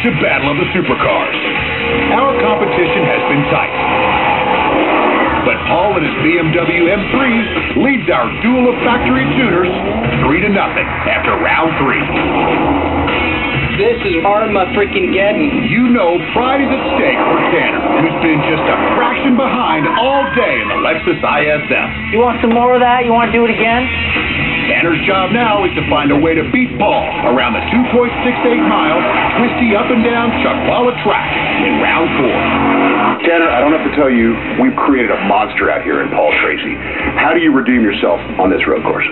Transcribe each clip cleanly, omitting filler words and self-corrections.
to Battle of the Supercars. Our competition has been tight, but Paul and his BMW M3 leads our duel of factory tuners 3-0 after round 3. This is Armageddon. You know pride is at stake for Tanner, who's been just a fraction behind all day in the LEXUS IS-F. You want some more of that? You want to do it again? Tanner's job now is to find a way to beat Paul around the 2.68-mile, twisty up-and-down Chuckwalla track in round 4. Tanner, I don't have to tell you, we've created a monster out here in Paul Tracy. How do you redeem yourself on this road course?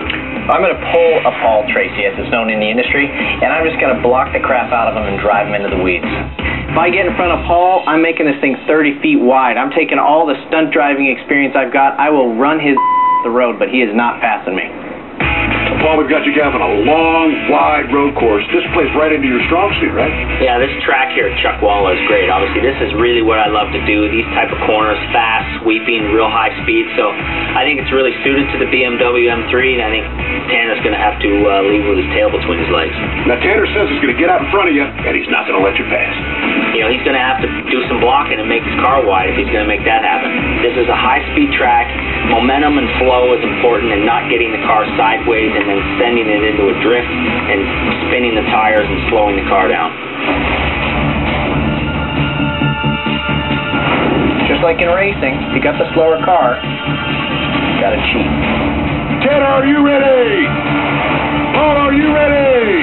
I'm going to pull a Paul Tracy, as it's known in the industry, and I'm just going to block the crap out of him and drive him into the weeds. If I get in front of Paul, I'm making this thing 30 feet wide. I'm taking all the stunt driving experience I've got. I will run his the road, but he is not passing me. Paul, we've got you guys on a long, wide road course. This plays right into your strong suit, right? Yeah, this track here at Chuckwalla is great. Obviously, this is really what I love to do. These type of corners, fast, sweeping, real high speed. So I think it's really suited to the BMW M3, and I think Tanner's going to have to leave with his tail between his legs. Now, Tanner says he's going to get out in front of you, and he's not going to let you pass. You know, he's going to have to do some blocking and make his car wide if he's going to make that happen. This is a high-speed track. Momentum and flow is important, and not getting the car sideways and then sending it into a drift and spinning the tires and slowing the car down. Just like in racing, if you got the slower car, you got to cheat. Tanner, are you ready? Paul, are you ready?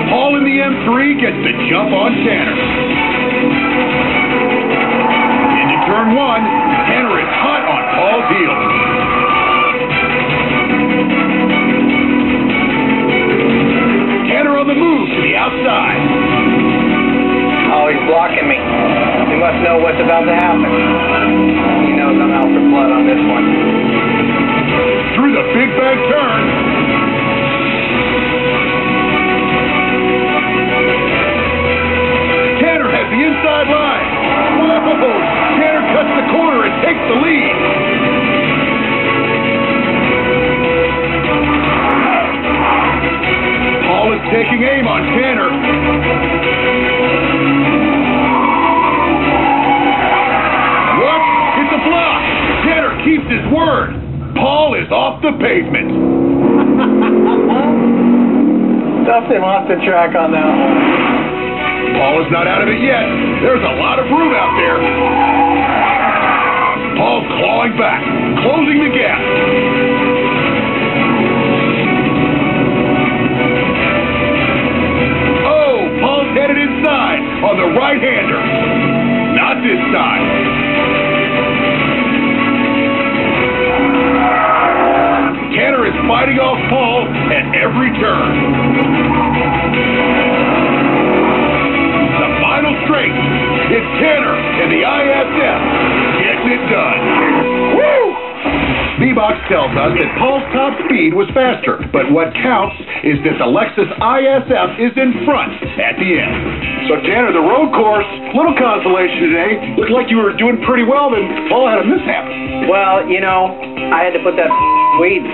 Paul in the M3 gets the jump on Tanner. Into turn 1, Tanner is hot on Paul's heels. Tanner on the move to the outside. Oh, he's blocking me. He must know what's about to happen. He knows I'm out for blood on this one. Through the big bang turn. Tanner has the inside line. Whoa! Tanner cuts the corner and takes the lead. Paul is taking aim on Tanner. What? It's a block. Tanner keeps his word. Paul is off the pavement. Stuffed him off the track on that one. Paul is not out of it yet. There's a lot of room out there. Paul's clawing back, closing the gap. Oh, Paul's headed inside on the right-hander. Not this time. Tanner is fighting off Paul at every turn. The final straight. It's Tanner and the IS-F gets it done. Woo! B-Box tells us that Paul's top speed was faster, but what counts is that the LEXUS IS-F is in front at the end. So, Tanner, the road course, little consolation today. Looked like you were doing pretty well, then Paul had a mishap. Well, you know, I had to put that weeds.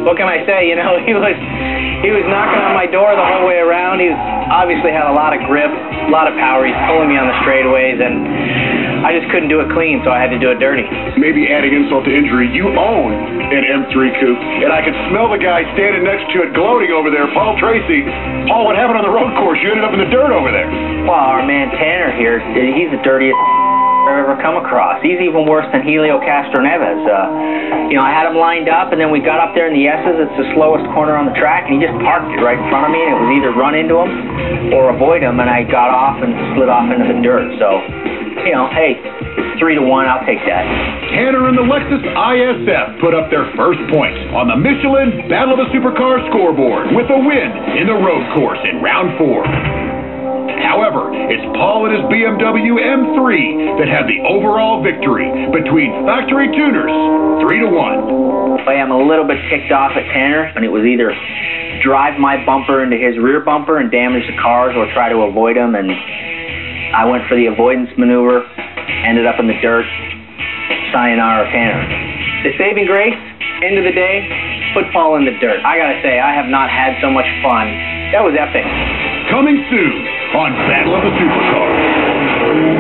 What can I say? You know, he was knocking on my door the whole way around. He obviously had a lot of grip, a lot of power. He's pulling me on the straightaways, and I just couldn't do it clean, so I had to do it dirty. Maybe adding insult to injury, you own an M3 coupe, and I could smell the guy standing next to it gloating over there, Paul Tracy. Paul, what happened on the road course? You ended up in the dirt over there. Well, our man Tanner here, he's the dirtiest I've ever come across. He's even worse than Helio Castroneves. You know, I had him lined up, and then we got up there in the S's. It's the slowest corner on the track, and he just parked it right in front of me, and it was either run into him or avoid him, and I got off and slid off into the dirt. So, you know, hey, 3-1, I'll take that. Tanner and the LEXUS IS-F put up their first points on the Michelin Battle of the Supercars scoreboard with a win in the road course in round 4. However, it's Paul and his BMW M3 that had the overall victory between factory tuners, 3-1. I am a little bit ticked off at Tanner, and it was either drive my bumper into his rear bumper and damage the cars or try to avoid him, and I went for the avoidance maneuver, ended up in the dirt. Sayonara, Tanner. The saving grace, end of the day, football in the dirt. I gotta say, I have not had so much fun. That was epic. Coming soon on Battle of the Supercars.